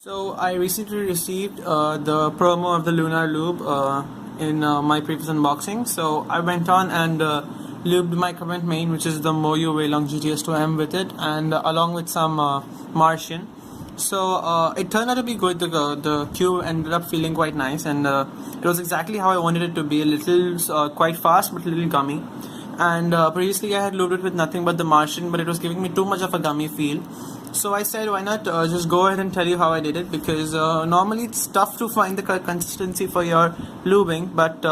So I recently received the promo of the Lunar Lube in my previous unboxing. So I went on and lubed my current main, which is the Moyo Waylong GTS2M with it, and along with some Martian. So it turned out to be good. The cube ended up feeling quite nice, and it was exactly how I wanted it to be. A little quite fast, but a little gummy. And previously I had lubed it with nothing but the Martian, but it was giving me too much of a gummy feel. So I said, why not just go ahead and tell you how I did it, because normally it's tough to find the consistency for your lubing, but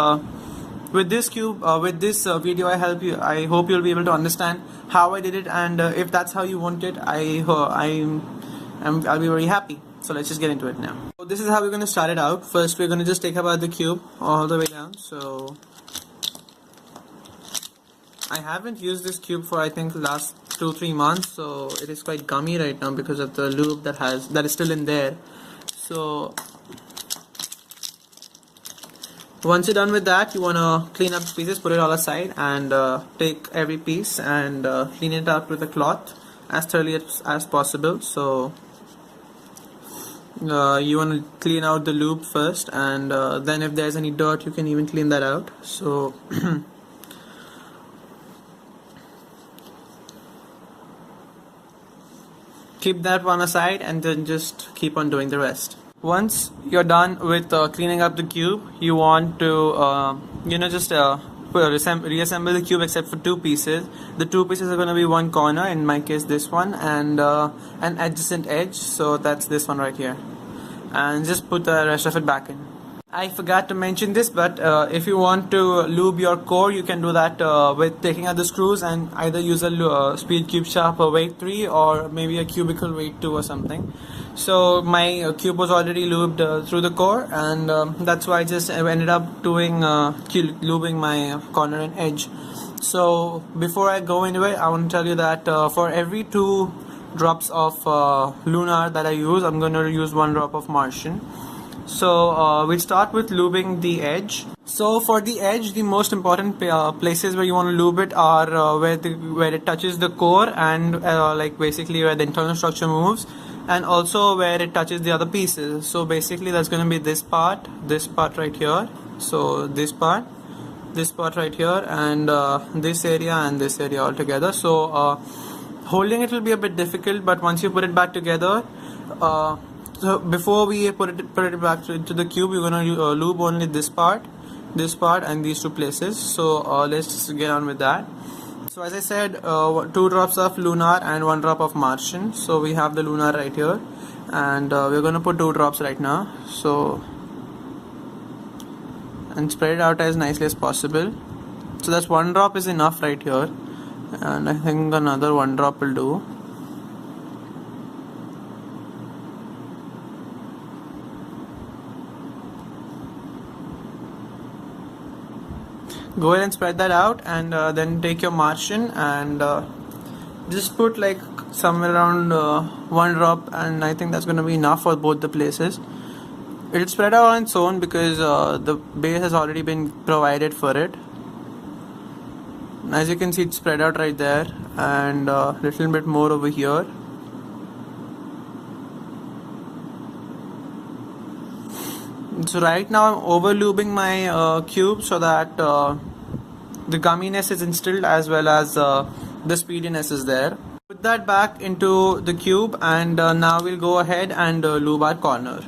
with this cube, with this video, I hope you'll be able to understand how I did it, and if that's how you want it, I'll be very happy. So let's just get into it now. So this is how we're going to start it out. First, we're going to just take apart the cube all the way down. So I haven't used this cube for I think last 2-3 months, so it is quite gummy right now because of the lube that is still in there. So once you're done with that, you want to clean up the pieces, put it all aside, and take every piece and clean it up with a cloth as thoroughly as possible. So you want to clean out the lube first, and then if there's any dirt, you can even clean that out. So keep that one aside and then just keep on doing the rest. Once you're done with cleaning up the cube, you want to reassemble the cube except for two pieces. The two pieces are going to be one corner, in my case this one, and an adjacent edge, so that's this one right here, and just put the rest of it back in. I forgot to mention this, but if you want to lube your core, you can do that with taking out the screws and either use a speed cube sharper weight 3 or maybe a cubicle weight 2 or something. So my cube was already lubed through the core, and that's why I just ended up doing lubing my corner and edge. So before I go into it, I want to tell you that for every 2 drops of Lunar that I use, I'm going to use 1 drop of Martian. So we start with lubing the edge. So for the edge, the most important places where you want to lube it are where it touches the core, and like basically where the internal structure moves, and also where it touches the other pieces. So basically that's going to be this part right here, so this part right here, and this area and this area all together. So holding it will be a bit difficult, but once you put it back together, so before we put it back into the cube, we're going to lube only this part, and these 2 places. So let's just get on with that. So as I said, 2 drops of Lunar and 1 drop of Martian. So we have the Lunar right here, and we're going to put 2 drops right now. So, and spread it out as nicely as possible. So that's 1 drop is enough right here, and I think another 1 drop will do. Go ahead and spread that out, and then take your Martian and just put like somewhere around 1 drop, and I think that's going to be enough for both the places. It'll spread out on its own because the base has already been provided for it. As you can see, it's spread out right there, and a little bit more over here. So right now I'm over lubing my cube so that the gumminess is instilled as well as the speediness is there. Put that back into the cube, and now we'll go ahead and lube our corner.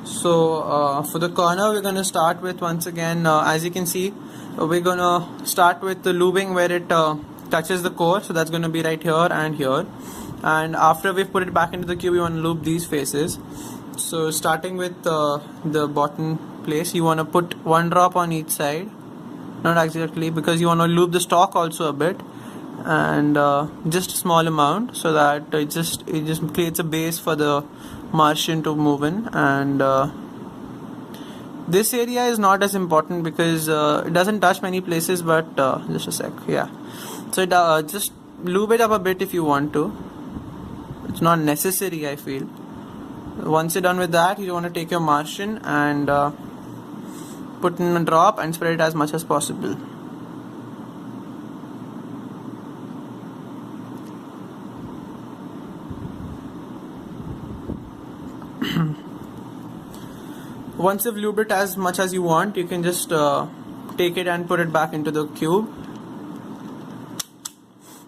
So for the corner, we're going to start with, once again, as you can see, we're going to start with the lubing where it touches the core. So that's going to be right here and here, and after we've put it back into the cube, we want to lube these faces. So starting with the bottom place, you want to put 1 drop on each side, not exactly, because you want to lube the stock also a bit, and just a small amount, so that it just creates a base for the Martian to move in. And this area is not as important because it doesn't touch many places, but just a sec, yeah. So just lube it up a bit if you want to. It's not necessary, I feel. Once you're done with that, you want to take your Martian and put in a drop and spread it as much as possible. Once you've lubed it as much as you want, you can just take it and put it back into the cube.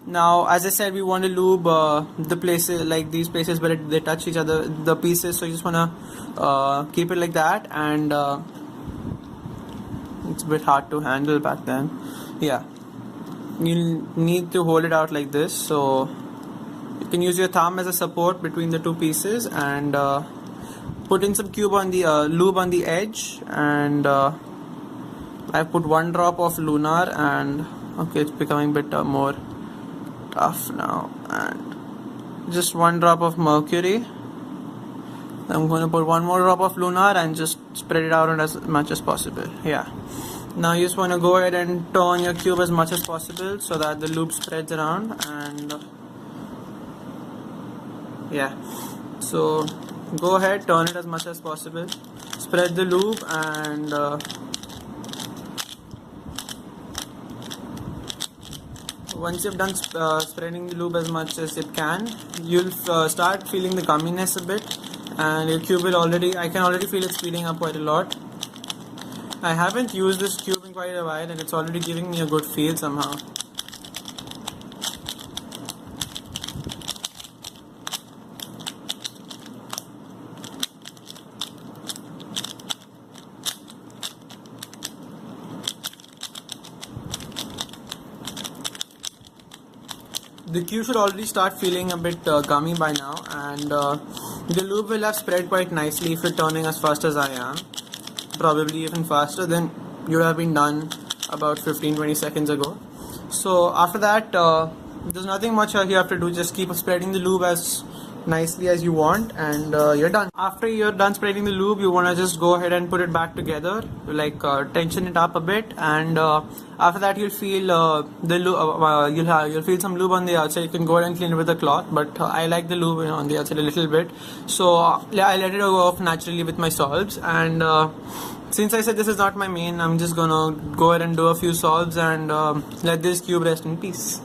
Now, as I said, we want to lube the places, like these places where they touch each other, the pieces. So you just want to keep it like that, and it's a bit hard to handle back then. Yeah, you need to hold it out like this. So you can use your thumb as a support between the two pieces, and put in some cube on the lube on the edge, and I put 1 drop of Lunar, and okay, it's becoming a bit more tough now, and just 1 drop of mercury. I'm going to put 1 more drop of Lunar and just spread it out as much as possible. Yeah, now you just want to go ahead and turn your cube as much as possible so that the lube spreads around, and yeah, so go ahead, turn it as much as possible, spread the lube, and once you've done spreading the lube as much as it can, you'll start feeling the gumminess a bit, and your cube will I can already feel it speeding up quite a lot. I haven't used this cube in quite a while, and it's already giving me a good feel somehow. The cube should already start feeling a bit gummy by now, and the lube will have spread quite nicely if you're turning as fast as I am. Probably even faster than you have been done about 15-20 seconds ago. So after that, there's nothing much you have to do. Just keep spreading the lube as nicely as you want, and you're done. After you're done spreading the lube, you want to just go ahead and put it back together, like tension it up a bit, and after that you'll feel you'll feel some lube on the outside. You can go ahead and clean it with a cloth, but I like the lube on the outside a little bit, so I let it go off naturally with my solves. And since I said this is not my main, I'm just gonna go ahead and do a few solves and let this cube rest in peace.